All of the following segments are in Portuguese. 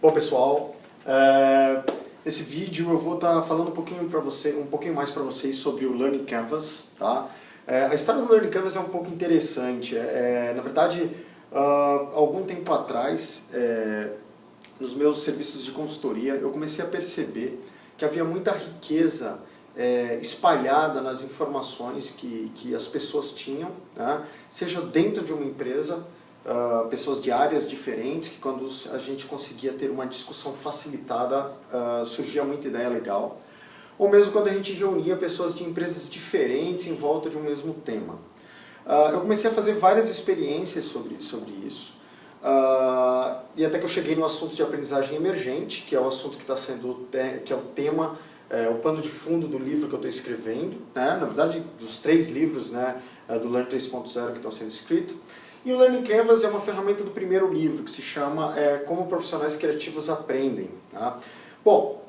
Bom, pessoal, nesse vídeo eu vou estar falando um pouquinho mais para vocês sobre o Learning Canvas, tá? A história do Learning Canvas é um pouco interessante. Na verdade, algum tempo atrás, nos meus serviços de consultoria, eu comecei a perceber que havia muita riqueza espalhada nas informações que as pessoas tinham, né? Seja dentro de uma empresa, pessoas de áreas diferentes, que quando a gente conseguia ter uma discussão facilitada, surgia muita ideia legal. Ou mesmo quando a gente reunia pessoas de empresas diferentes em volta de um mesmo tema. Eu comecei a fazer várias experiências sobre isso. E até que eu cheguei no assunto de aprendizagem emergente, que é o assunto que está sendo, que é o tema, o pano de fundo do livro que eu estou escrevendo, né? Na verdade, dos 3 livros, né, do Learn 3.0 que estão sendo escritos. E o Learning Canvas é uma ferramenta do primeiro livro, que se chama Como Profissionais Criativos Aprendem. Tá? Bom,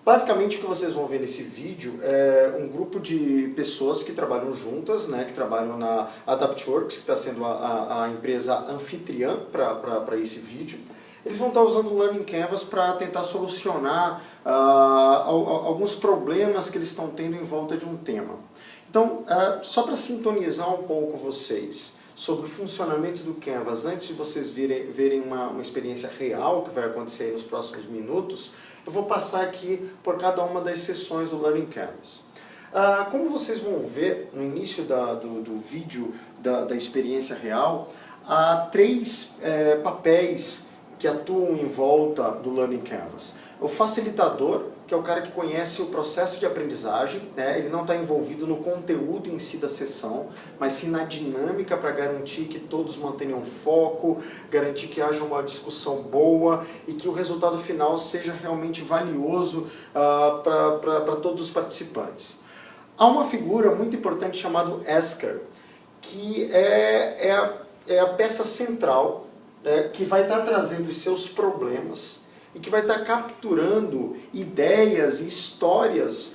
basicamente o que vocês vão ver nesse vídeo é um grupo de pessoas que trabalham juntas, né, que trabalham na AdaptWorks, que está sendo a empresa anfitriã para esse vídeo. Eles vão estar usando o Learning Canvas para tentar solucionar alguns problemas que eles estão tendo em volta de um tema. Então, só para sintonizar um pouco vocês sobre o funcionamento do Canvas, antes de vocês verem uma experiência real que vai acontecer aí nos próximos minutos, eu vou passar aqui por cada uma das sessões do Learning Canvas. Como vocês vão ver no início do vídeo da experiência real, há 3 papéis que atuam em volta do Learning Canvas. O facilitador, que é o cara que conhece o processo de aprendizagem, né? Ele não está envolvido no conteúdo em si da sessão, mas sim na dinâmica para garantir que todos mantenham foco, garantir que haja uma discussão boa e que o resultado final seja realmente valioso para todos os participantes. Há uma figura muito importante chamada Asker, que é a peça central, que vai estar trazendo os seus problemas e que vai estar capturando ideias e histórias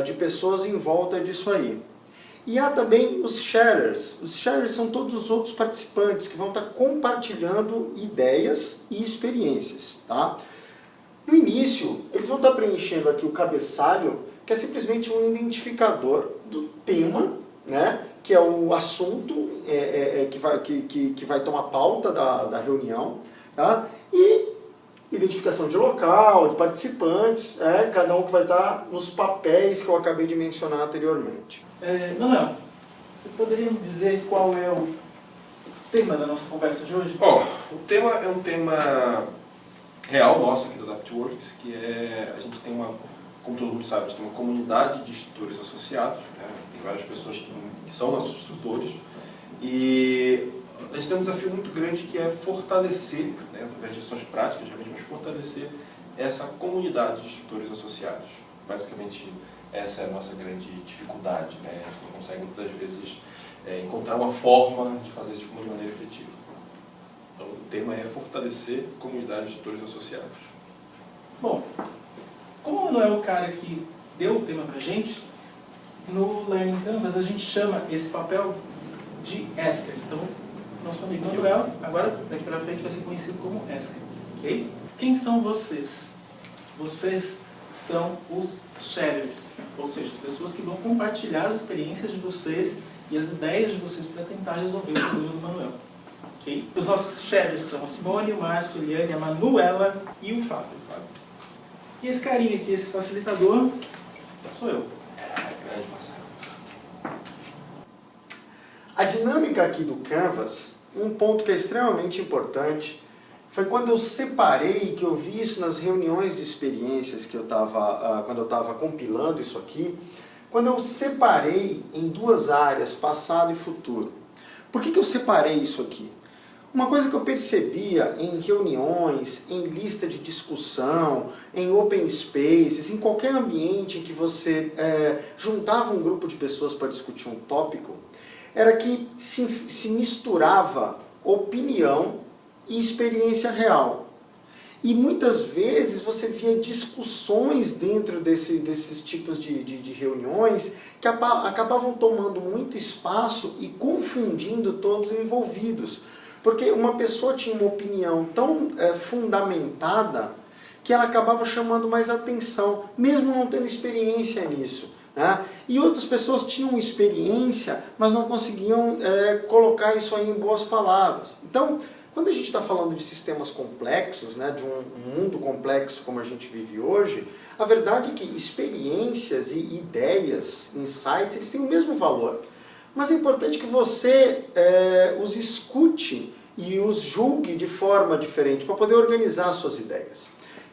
de pessoas em volta disso aí. E há também os sharers. Os sharers são todos os outros participantes que vão estar compartilhando ideias e experiências. Tá? No início, eles vão estar preenchendo aqui o cabeçalho, que é simplesmente um identificador do tema, né? Que é o assunto que vai tomar pauta da reunião, tá? E identificação de local, de participantes, cada um que vai estar nos papéis que eu acabei de mencionar anteriormente. Manuel, você poderia me dizer qual é o tema da nossa conversa de hoje? O tema é um tema real nosso aqui do AdaptWorks, que a gente tem como todo mundo sabe, a gente tem uma comunidade de instrutores associados, né? Tem várias pessoas que são nossos instrutores, e a gente tem um desafio muito grande que é fortalecer, né, através de ações práticas, realmente fortalecer essa comunidade de instrutores associados. Basicamente, essa é a nossa grande dificuldade, né? A gente não consegue muitas vezes encontrar uma forma de fazer isso de maneira efetiva. Então, o tema é fortalecer a comunidade de instrutores associados. Bom, como o Manuel é o cara que deu o tema pra gente, no Learning Canvas a gente chama esse papel de Asker. Então, nosso amigo Manuel, agora daqui pra frente vai ser conhecido como Asker, ok? Quem são vocês? Vocês são os sharers, ou seja, as pessoas que vão compartilhar as experiências de vocês e as ideias de vocês para tentar resolver o problema do Manuel. Okay? Os nossos sharers são a Simone, o Márcio, a Eliane, a Manuela e o Fábio. E esse carinha aqui, esse facilitador, sou eu. Grande Marcelo. A dinâmica aqui do Canvas, um ponto que é extremamente importante, foi quando eu separei, que eu vi isso nas reuniões de experiências que quando eu estava compilando isso aqui, quando eu separei em 2 áreas, passado e futuro. Por que eu separei isso aqui? Uma coisa que eu percebia em reuniões, em lista de discussão, em open spaces, em qualquer ambiente em que você juntava um grupo de pessoas para discutir um tópico, era que se misturava opinião e experiência real. E muitas vezes você via discussões dentro desses tipos de reuniões que acabavam tomando muito espaço e confundindo todos os envolvidos. Porque uma pessoa tinha uma opinião tão fundamentada que ela acabava chamando mais atenção, mesmo não tendo experiência nisso. Né? E outras pessoas tinham experiência, mas não conseguiam colocar isso aí em boas palavras. Então, quando a gente está falando de sistemas complexos, né, de um mundo complexo como a gente vive hoje, a verdade é que experiências e ideias, insights, eles têm o mesmo valor. Mas é importante que você os escute e os julgue de forma diferente para poder organizar as suas ideias.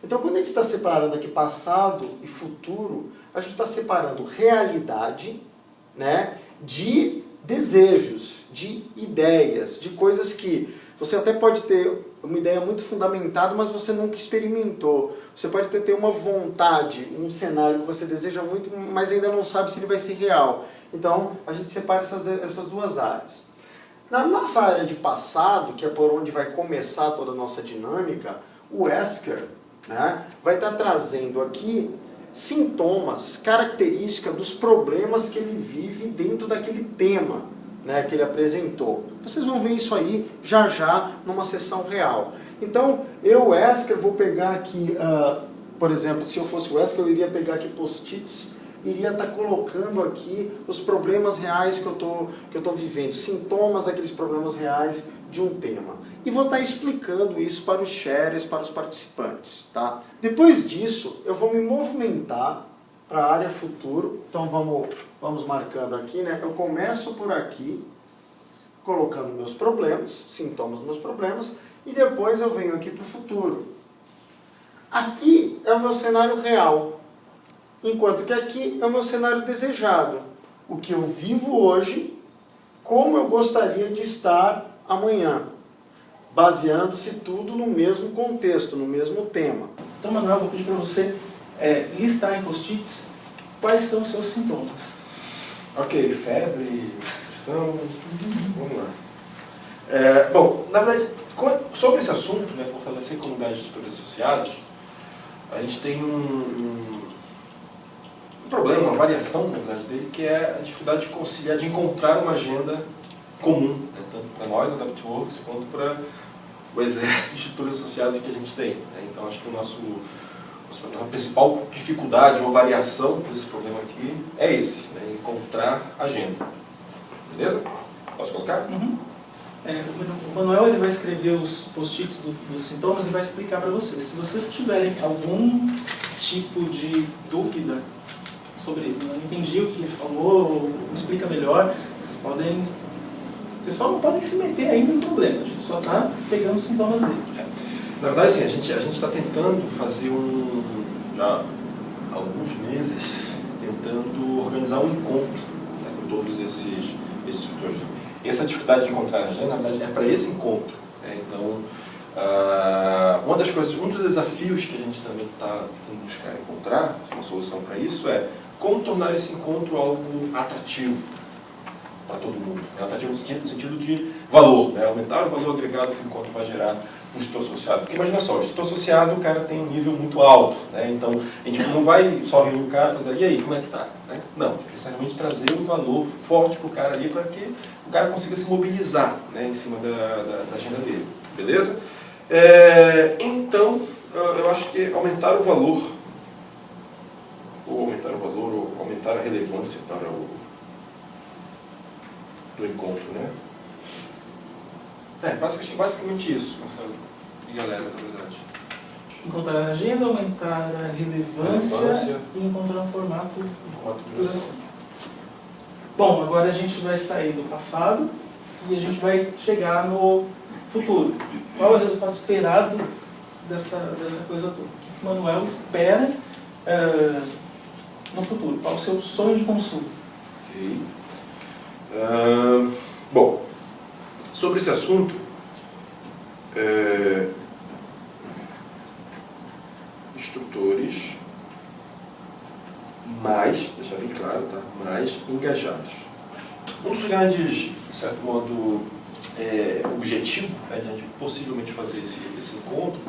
Então, quando a gente está separando aqui passado e futuro, a gente está separando realidade, né, de desejos, de ideias, de coisas que você até pode ter uma ideia muito fundamentada, mas você nunca experimentou. Você pode ter uma vontade, um cenário que você deseja muito, mas ainda não sabe se ele vai ser real. Então, a gente separa essas duas áreas. Na nossa área de passado, que é por onde vai começar toda a nossa dinâmica, o Esker, né, vai estar trazendo aqui sintomas, características dos problemas que ele vive dentro daquele tema, né, que ele apresentou. Vocês vão ver isso aí já numa sessão real. Então, eu, Esker, vou pegar aqui, por exemplo, se eu fosse o Esker, eu iria pegar aqui post-its, iria estar colocando aqui os problemas reais que eu estou vivendo, sintomas daqueles problemas reais de um tema. E vou estar explicando isso para os sharers, para os participantes. Tá? Depois disso, eu vou me movimentar para a área futuro. Então vamos marcando aqui, né? Eu começo por aqui, colocando meus problemas, sintomas dos meus problemas, e depois eu venho aqui para o futuro. Aqui é o meu cenário real, enquanto que aqui é o meu cenário desejado. O que eu vivo hoje, como eu gostaria de estar amanhã, baseando-se tudo no mesmo contexto, no mesmo tema. Então, Manuel, vou pedir para você listar em post-its quais são os seus sintomas. Ok, febre, questão, vamos lá. Bom, na verdade, sobre esse assunto, né, fortalecer a comunidade de tutores associados, a gente tem um problema, uma variação, na verdade, dele, que é a dificuldade de conciliar, de encontrar uma agenda comum, né, tanto para nós, AdaptWorks, quanto para o exército de tutores associados que a gente tem. Né? Então, acho que a principal dificuldade ou variação desse problema aqui é esse, né? Encontrar agenda. Beleza? Posso colocar? Uhum. O Manuel ele vai escrever os post-its dos sintomas e vai explicar para vocês. Se vocês tiverem algum tipo de dúvida sobre não entendi o que ele falou, ou me explica melhor, vocês só não podem se meter ainda no problema, a gente só está pegando os sintomas dele. Na verdade, assim, a gente está tentando fazer já há alguns meses, tentando organizar um encontro, né, com todos esses tutores. Essa dificuldade de encontrar agenda, na verdade, é para esse encontro. Né? Então, um dos desafios que a gente também está tentando buscar encontrar, uma solução para isso, é como tornar esse encontro algo atrativo para todo mundo. É atrativo no sentido de valor, né? Aumentar o valor agregado que o encontro vai gerar no instituto associado. Porque imagina só, o instituto associado, o cara tem um nível muito alto, né? Então a gente não vai só reunir o cara e fazer, e aí, como é que tá? Né? Não, precisa realmente trazer um valor forte para o cara ali, para que o cara consiga se mobilizar, né, em cima da agenda dele. Beleza? Então, eu acho que aumentar o valor, ou aumentar a relevância para do encontro, né? Basicamente isso, Marcelo e galera, na verdade. Encontrar a agenda, aumentar a relevância e encontrar um formato de duração. Bom, agora a gente vai sair do passado e a gente vai chegar no futuro. Qual é o resultado esperado dessa coisa toda? O que o Manuel espera no futuro? Qual é o seu sonho de consumo? Ok. Bom, sobre esse assunto, instrutores deixar bem claro, tá? Mais engajados. Um dos grandes, de certo modo, objetivo, né, de a gente possivelmente fazer esse encontro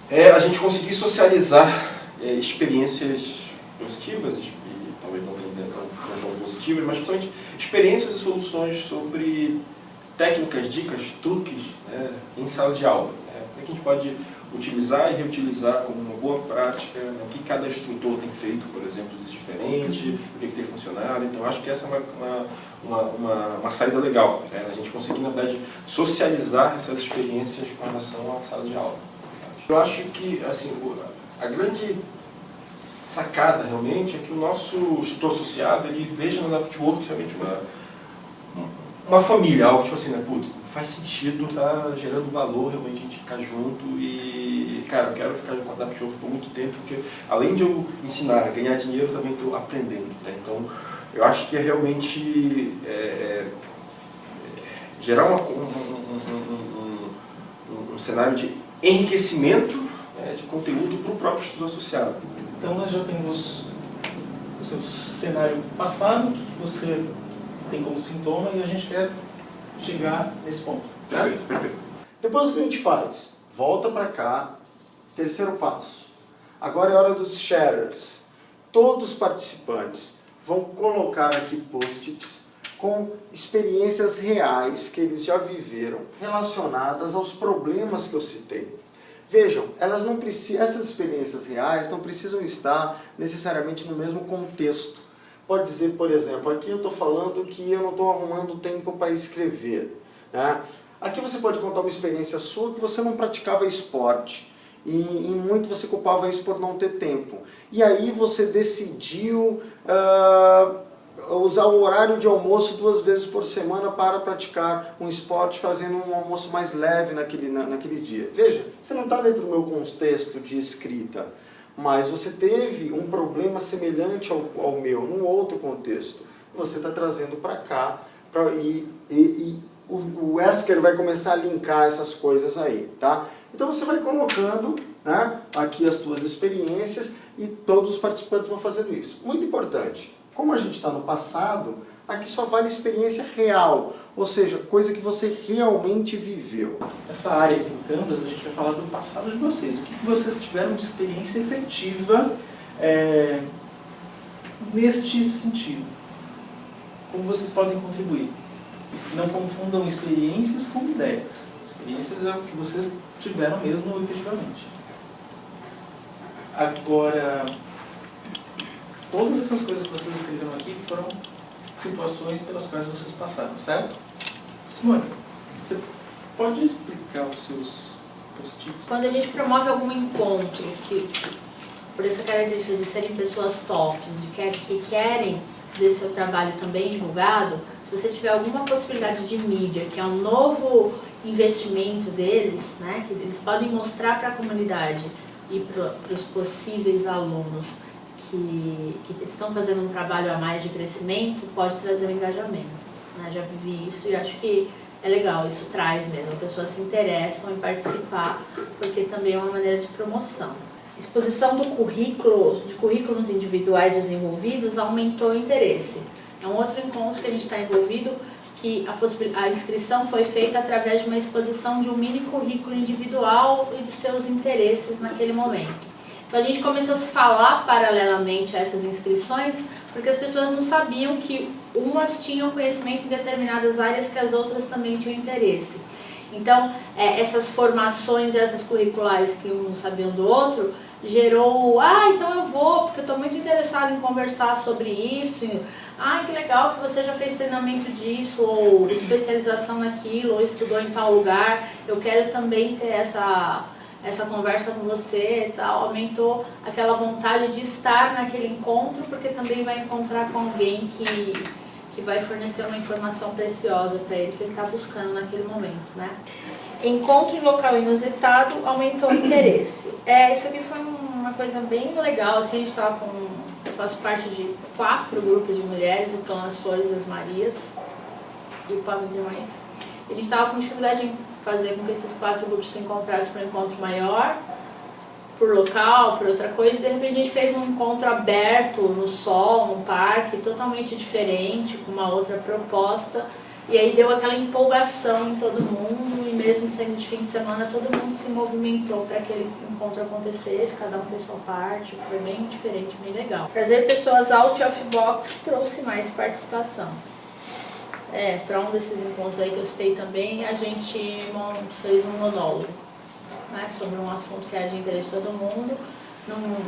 é a gente conseguir socializar experiências positivas e talvez não tão positivas, mas principalmente experiências e soluções sobre técnicas, dicas, truques, né, em sala de aula. Né? Como é que a gente pode utilizar e reutilizar como uma boa prática, né, o que cada instrutor tem feito, por exemplo, de diferente, o que tem funcionado. Então, acho que essa é uma saída legal, né, a gente conseguir, na verdade, socializar essas experiências com relação à sala de aula. Eu acho que, assim, a grande sacada, realmente, é que o nosso instrutor associado, ele veja no Adaptworks realmente uma família, algo tipo assim, né, putz, faz sentido, tá gerando valor realmente a gente ficar junto e, cara, eu quero ficar com a Adaptworks por muito tempo, porque além de eu ensinar, ganhar dinheiro, eu também estou aprendendo, né? Então, eu acho que é realmente gerar um cenário de enriquecimento, né, de conteúdo para o próprio estudo associado. Então nós já temos o seu cenário passado, o que você tem como sintoma, e a gente quer chegar nesse ponto. Certo? Perfeito, perfeito. Depois o que a gente faz? Volta para cá, terceiro passo. Agora é hora dos sharers. Todos os participantes vão colocar aqui post-its com experiências reais que eles já viveram relacionadas aos problemas que eu citei. Vejam, essas experiências reais não precisam estar necessariamente no mesmo contexto. Pode dizer, por exemplo, aqui eu estou falando que eu não estou arrumando tempo para escrever, né? Aqui você pode contar uma experiência sua que você não praticava esporte e muito você culpava isso por não ter tempo. E aí você decidiu usar o horário de almoço 2 vezes por semana para praticar um esporte, fazendo um almoço mais leve naquele dia. Veja, você não está dentro do meu contexto de escrita, mas você teve um problema semelhante ao meu, num outro contexto. Você está trazendo para cá, o Esker vai começar a linkar essas coisas aí, tá? Então você vai colocando, né, aqui as suas experiências e todos os participantes vão fazendo isso. Muito importante, como a gente está no passado, aqui só vale experiência real, ou seja, coisa que você realmente viveu. Essa área aqui no Canvas, a gente vai falar do passado de vocês. O que vocês tiveram de experiência efetiva neste sentido? Como vocês podem contribuir? Não confundam experiências com ideias. Experiências é o que vocês tiveram mesmo efetivamente. Agora, todas essas coisas que vocês escreveram aqui foram situações pelas quais vocês passaram, certo? Simone, você pode explicar os seus post-its? Quando a gente promove algum encontro, que por essa característica de serem pessoas tops, que querem ver seu trabalho também divulgado, se você tiver alguma possibilidade de mídia, que é um novo investimento deles, né, que eles podem mostrar para a comunidade e para os possíveis alunos que estão fazendo um trabalho a mais de crescimento, pode trazer um engajamento. Né? Já vivi isso e acho que é legal, isso traz mesmo, as pessoas se interessam em participar, porque também é uma maneira de promoção. Exposição do currículo, de currículos individuais desenvolvidos aumentou o interesse. É um outro encontro que a gente está envolvido, que a inscrição foi feita através de uma exposição de um mini currículo individual e dos seus interesses naquele momento. Então a gente começou a se falar paralelamente a essas inscrições, porque as pessoas não sabiam que umas tinham conhecimento em determinadas áreas que as outras também tinham interesse. Então, essas formações, essas curriculares que um não sabiam do outro, gerou, então eu vou, porque eu estou muito interessado em conversar sobre isso, que legal que você já fez treinamento disso, ou especialização naquilo, ou estudou em tal lugar, eu quero também ter essa conversa com você e tal. Aumentou aquela vontade de estar naquele encontro, porque também vai encontrar com alguém que vai fornecer uma informação preciosa para ele, que ele está buscando naquele momento, né? Encontro em local inusitado aumentou o interesse. Isso aqui foi uma coisa bem legal, assim, a gente estava eu faço parte de 4 grupos de mulheres, o Clã das Flores e as Marias e o Pavão de Irmãs. A gente estava com dificuldade em fazer com que esses 4 grupos se encontrassem para um encontro maior, por local, por outra coisa, e de repente a gente fez um encontro aberto, no sol, no parque, totalmente diferente, com uma outra proposta, e aí deu aquela empolgação em todo mundo, e mesmo sendo de fim de semana, todo mundo se movimentou para que aquele encontro acontecesse, cada um fez sua parte, foi bem diferente, bem legal. Trazer pessoas out of box trouxe mais participação. Para um desses encontros aí que eu citei também, a gente fez um monólogo. né, sobre um assunto que é de interesse de todo mundo.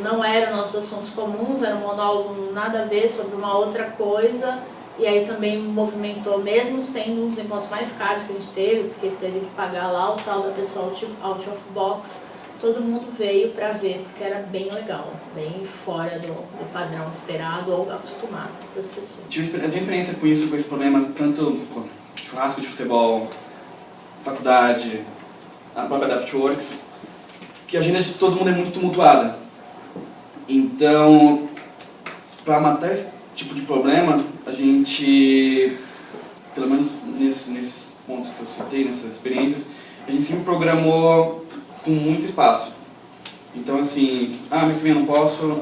Não eram nossos assuntos comuns, era um monólogo nada a ver sobre uma outra coisa. E aí também movimentou, mesmo sendo um dos encontros mais caros que a gente teve, porque teve que pagar lá o tal da pessoa out of box, todo mundo veio para ver, porque era bem legal, bem fora do padrão esperado ou acostumado das pessoas. Eu tenho experiência com isso, com esse problema, tanto com churrasco de futebol, faculdade, a própria AdaptWorks, que a agenda de todo mundo é muito tumultuada. Então, para matar esse tipo de problema, a gente, pelo menos nesses pontos que eu citei, nessas experiências, a gente sempre programou com muito espaço. Então, assim, mês que vem eu não posso,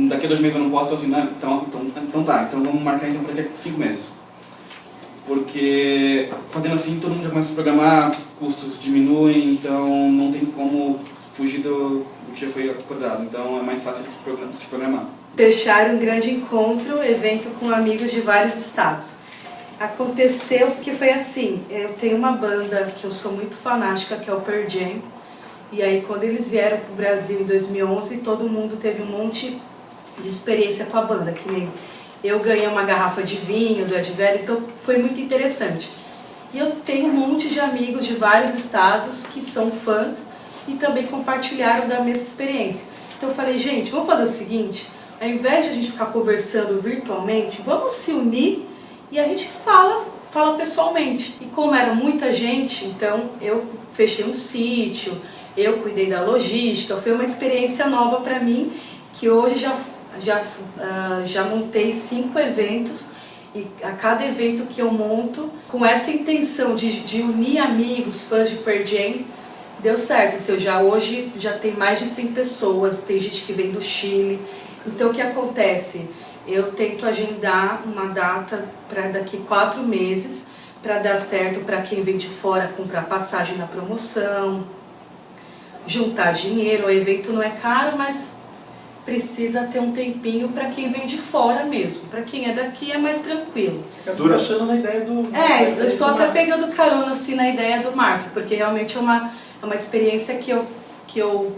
daqui a 2 meses eu não posso, então assim, então tá, então vamos marcar então para daqui a 5 meses. Porque fazendo assim todo mundo já começa a programar, os custos diminuem, então não tem como fugir do que já foi acordado. Então é mais fácil de se programar. Fechar um grande encontro, evento com amigos de vários estados. Aconteceu porque foi assim, eu tenho uma banda que eu sou muito fanática, que é o Pearl Jam, e aí quando eles vieram para o Brasil em 2011, todo mundo teve um monte de experiência com a banda, que nem eu ganhei uma garrafa de vinho do Ed Velho, então foi muito interessante. E eu tenho um monte de amigos de vários estados que são fãs e também compartilharam da mesma experiência. Então eu falei, gente, vamos fazer o seguinte, ao invés de a gente ficar conversando virtualmente, vamos se unir e a gente fala pessoalmente. E como era muita gente, então eu fechei um sítio, eu cuidei da logística, foi uma experiência nova para mim, que hoje já montei 5 eventos, e a cada evento que eu monto, com essa intenção de unir amigos, fãs de Pearl Jam, deu certo. Assim, hoje já tem mais de 100 pessoas, tem gente que vem do Chile. Então o que acontece? Eu tento agendar uma data para daqui 4 meses, para dar certo para quem vem de fora comprar passagem na promoção, juntar dinheiro. O evento não é caro, mas precisa ter um tempinho para quem vem de fora mesmo. Para quem é daqui é mais tranquilo. Fica achando na ideia do... eu estou até pegando carona assim, na ideia do Márcio, porque realmente é uma experiência que eu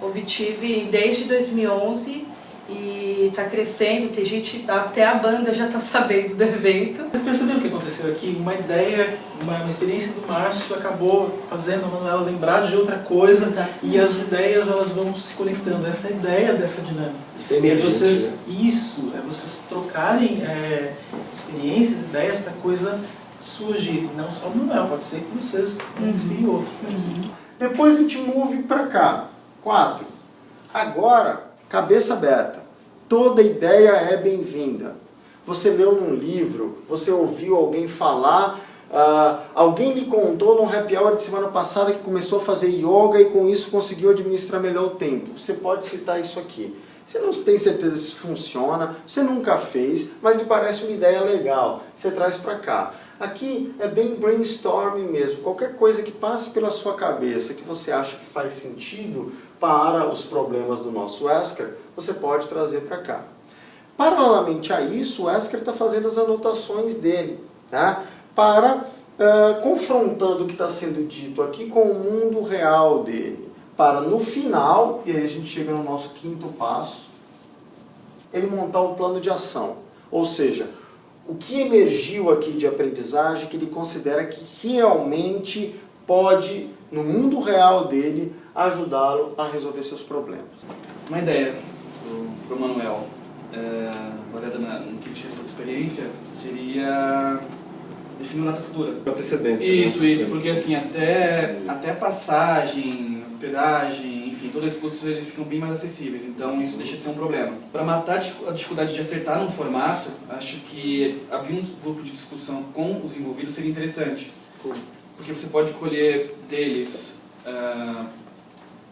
obtive desde 2011 e está crescendo, tem gente, até a banda já está sabendo do evento. Vocês perceberam o que aconteceu aqui? Uma ideia, uma experiência do Márcio acabou fazendo a Manuela lembrar de outra coisa. Exato. E as ideias elas vão se conectando. Essa é a ideia dessa dinâmica. Isso é emergente, né? Vocês trocarem experiências, ideias para a coisa surgir. Não só no Manuel, pode ser que vocês inspirem outro. Depois a gente move para cá. 4. Agora, cabeça aberta. Toda ideia é bem-vinda. Você leu num livro, você ouviu alguém falar, alguém lhe contou num happy hour de semana passada que começou a fazer yoga e com isso conseguiu administrar melhor o tempo. Você pode citar isso aqui. Você não tem certeza se funciona, você nunca fez, mas lhe parece uma ideia legal. Você traz para cá. Aqui é bem brainstorming mesmo. Qualquer coisa que passe pela sua cabeça, que você acha que faz sentido para os problemas do nosso Esker, você pode trazer para cá. Paralelamente a isso, o Esker está fazendo as anotações dele, né? Confrontando o que está sendo dito aqui com o mundo real dele. Para no final, e aí a gente chega no nosso 5º passo, ele montar um plano de ação. Ou seja, o que emergiu aqui de aprendizagem que ele considera que realmente pode, no mundo real dele, ajudá-lo a resolver seus problemas. Uma ideia para o Manuel, baseada no que ele tinha de experiência, seria definir uma data futura. A antecedência. Isso, porque assim, até a passagem, hospedagem, enfim, todos esses custos eles ficam bem mais acessíveis, então isso deixa de ser um problema. Para matar a dificuldade de acertar num formato, acho que abrir um grupo de discussão com os envolvidos seria interessante, porque você pode colher deles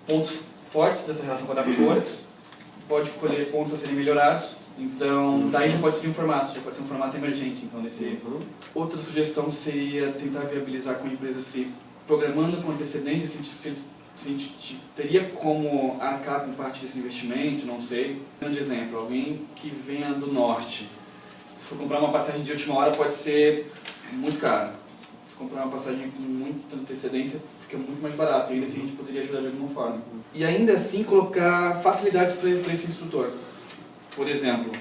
pontos fortes dessa relação com a AdaptWorks, pode colher pontos a serem melhorados, então daí já pode ser um formato, já pode ser um formato emergente. Então, outra sugestão seria tentar viabilizar com a empresa se programando com antecedência, se a gente teria como arcar com parte desse investimento, não sei. Um grande exemplo, alguém que venha do norte, se for comprar uma passagem de última hora pode ser muito caro. comprar uma passagem com muita antecedência, fica muito mais barato, e ainda assim a gente poderia ajudar de alguma forma. E ainda assim colocar facilidades para esse instrutor. Por exemplo,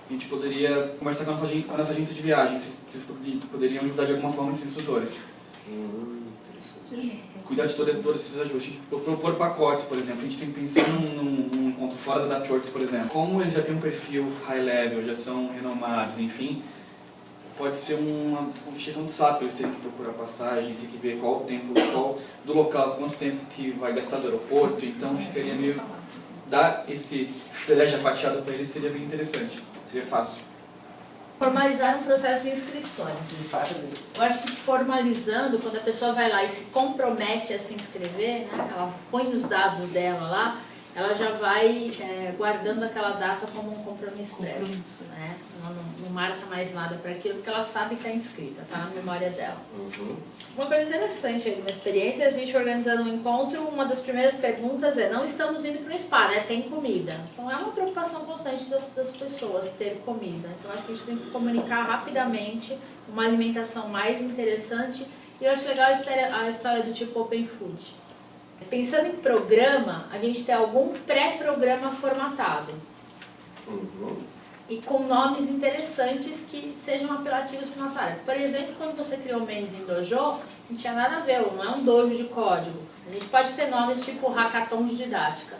a gente poderia conversar com a nossa agência de viagem, vocês poderiam ajudar de alguma forma esses instrutores. Interessante. Cuidar de todos esses ajustes. Propor pacotes, por exemplo. A gente tem que pensar num encontro fora da Adaptworks, por exemplo. Como eles já têm um perfil high level, já são renomados, enfim, pode ser uma extensão de saco. Eles terem que procurar passagem, ter que ver qual o tempo, do local, quanto tempo que vai gastar do aeroporto. Então ficaria meio... Dar esse estratégia fatiada para eles seria bem interessante. Seria fácil. Formalizar um processo de inscrições. Eu acho que formalizando, quando a pessoa vai lá e se compromete a se inscrever, né, ela põe os dados dela lá, ela já vai guardando aquela data como um compromisso prévio. Né? Ela não marca mais nada para aquilo, porque ela sabe que está inscrita, está na memória dela. Uma coisa interessante aí, uma experiência, a gente organizando um encontro, uma das primeiras perguntas é: não estamos indo para o spa, né? Tem comida. Então é uma preocupação constante das pessoas ter comida. Então acho que a gente tem que comunicar rapidamente uma alimentação mais interessante. E eu acho legal a história do tipo Open Food. Pensando em programa, a gente tem algum pré-programa formatado. E com nomes interessantes que sejam apelativos para nossa área. Por exemplo, quando você criou o Mandarin Dojo, não tinha nada a ver, não é um dojo de código. A gente pode ter nomes tipo hackathon de didática,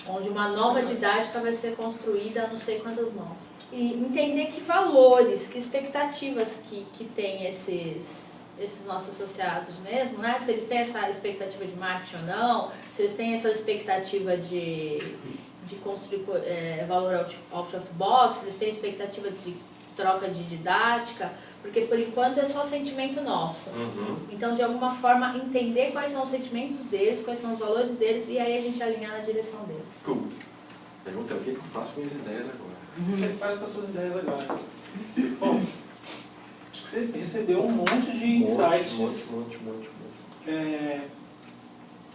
onde uma nova didática vai ser construída a não sei quantas mãos. E entender que valores, que expectativas que tem esses nossos associados mesmo, né? Se eles têm essa expectativa de marketing ou não, se eles têm essa expectativa de construir valor out of box, eles têm expectativa de troca de didática, porque por enquanto é só sentimento nosso. Então, de alguma forma, entender quais são os sentimentos deles, quais são os valores deles, e aí a gente alinhar na direção deles. Cool. Pergunta é o que eu faço com minhas ideias agora. Você faz com as suas ideias agora. Bom, acho que você recebeu um monte de insights. Monte.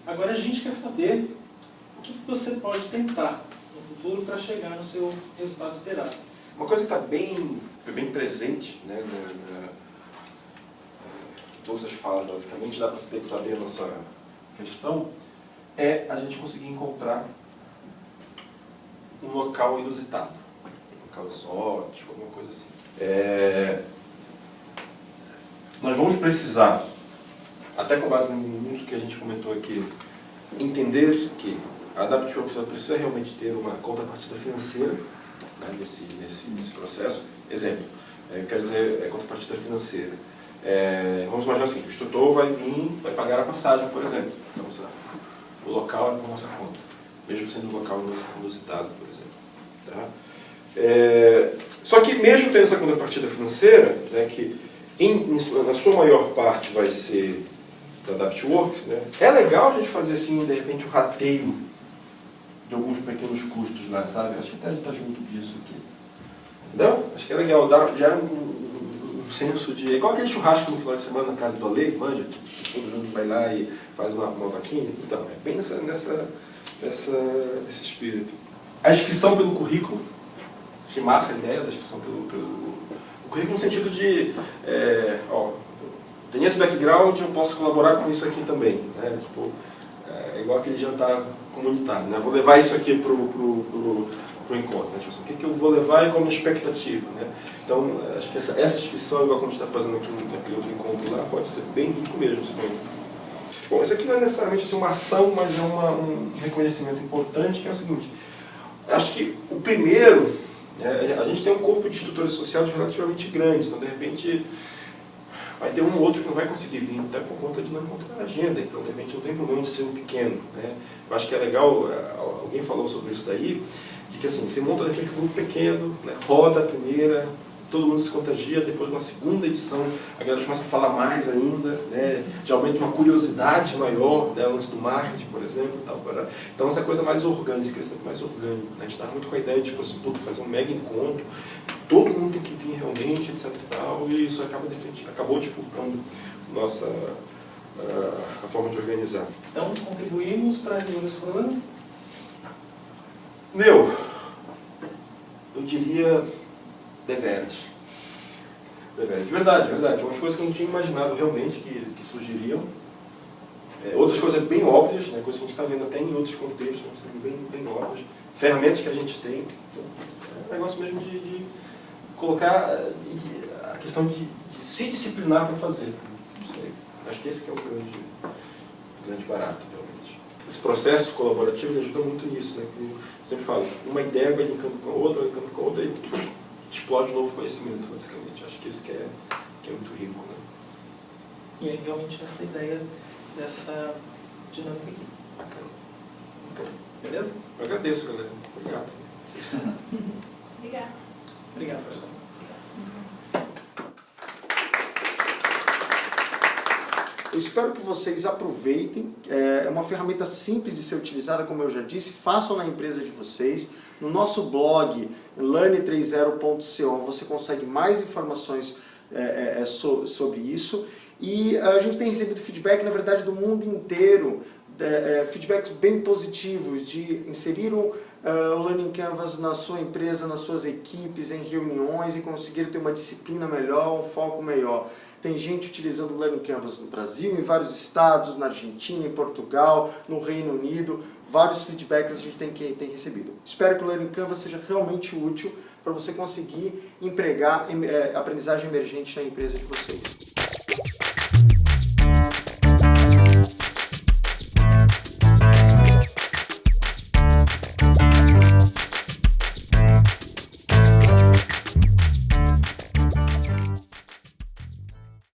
Agora a gente quer saber o que você pode tentar no futuro para chegar no seu resultado esperado. Uma coisa que foi bem presente, né, todas as falas, basicamente, dá para ter que saber a nossa questão, é a gente conseguir encontrar um local inusitado, um local exótico, alguma coisa assim. Nós vamos precisar, até com base no que a gente comentou aqui, entender que a Adaptworks precisa realmente ter uma contrapartida financeira, né, nesse processo. Exemplo, eu quero dizer contrapartida financeira. Vamos imaginar o seguinte: o instrutor vai pagar a passagem, por exemplo. Então, o local é com a nossa conta, mesmo sendo um local inusitado, por exemplo. Tá? Só que mesmo tendo essa contrapartida financeira, né, que na sua maior parte vai ser da Adaptworks, né, é legal a gente fazer assim, de repente, um rateio de alguns pequenos custos lá, sabe? Acho que até a gente está junto disso aqui. Entendeu? Acho que é legal dar já um senso de... Igual aquele churrasco no final de semana na casa do Ale, manja, todo mundo vai lá e faz uma vaquinha. Então, é bem nesse espírito. A inscrição pelo currículo, achei massa a ideia da inscrição pelo currículo no sentido de, tenho esse background, eu posso colaborar com isso aqui também. Né? Tipo, igual aquele jantar comunitário, né? Vou levar isso aqui para o encontro. Né? Tipo assim, o que eu vou levar e qual a minha expectativa. Né? Então, acho que essa inscrição, igual como a gente está fazendo aqui naquele outro encontro lá, pode ser bem rico mesmo. Bom, isso aqui não é necessariamente assim, uma ação, mas é um reconhecimento importante, que é o seguinte: acho que o primeiro, a gente tem um corpo de instrutores associados relativamente grande, então de repente vai ter um ou outro que não vai conseguir vir, até por conta de não encontrar agenda, então de repente não tem problema de ser um pequeno. Né? Eu acho que é legal, alguém falou sobre isso daí, de que assim, você monta de repente um grupo pequeno, né? Roda a primeira, todo mundo se contagia, depois de uma segunda edição a galera começa a falar mais ainda, né? Já aumenta uma curiosidade maior, né? O lance do marketing, por exemplo. Tal, então essa coisa mais orgânica, esse crescimento mais orgânico. Né? A gente estava muito com a ideia de tipo, assim, fazer um mega encontro, todo mundo tem que vir realmente, etc. E isso acaba, de repente, acabou difulcando a forma de organizar. Então, contribuímos para resolver esse problema? Eu diria deveras. De verdade. Umas coisas que eu não tinha imaginado realmente que surgiriam. Outras coisas bem óbvias, né? Coisas que a gente está vendo até em outros contextos, né? bem óbvias. Ferramentas que a gente tem. Então, é um negócio mesmo de colocar a questão de se disciplinar para fazer. Acho que esse que é o grande barato, realmente. Esse processo colaborativo ele ajuda muito nisso, né? Como eu sempre falo, uma ideia vai linkando com a outra, e explode um novo conhecimento, basicamente. Acho que isso que é muito rico, né? E é realmente essa ideia dessa dinâmica aqui. Bacana. Beleza? Eu agradeço, galera. Obrigado. Obrigada. Obrigado, professor. Eu espero que vocês aproveitem, é uma ferramenta simples de ser utilizada, como eu já disse, façam na empresa de vocês. No nosso blog, learn30.co, você consegue mais informações sobre isso. E a gente tem recebido feedback, na verdade, do mundo inteiro, feedbacks bem positivos de inserir o Learning Canvas na sua empresa, nas suas equipes, em reuniões e conseguir ter uma disciplina melhor, um foco melhor. Tem gente utilizando o Learning Canvas no Brasil, em vários estados, na Argentina, em Portugal, no Reino Unido. Vários feedbacks a gente tem recebido. Espero que o Learning Canvas seja realmente útil para você conseguir empregar aprendizagem emergente na empresa de vocês.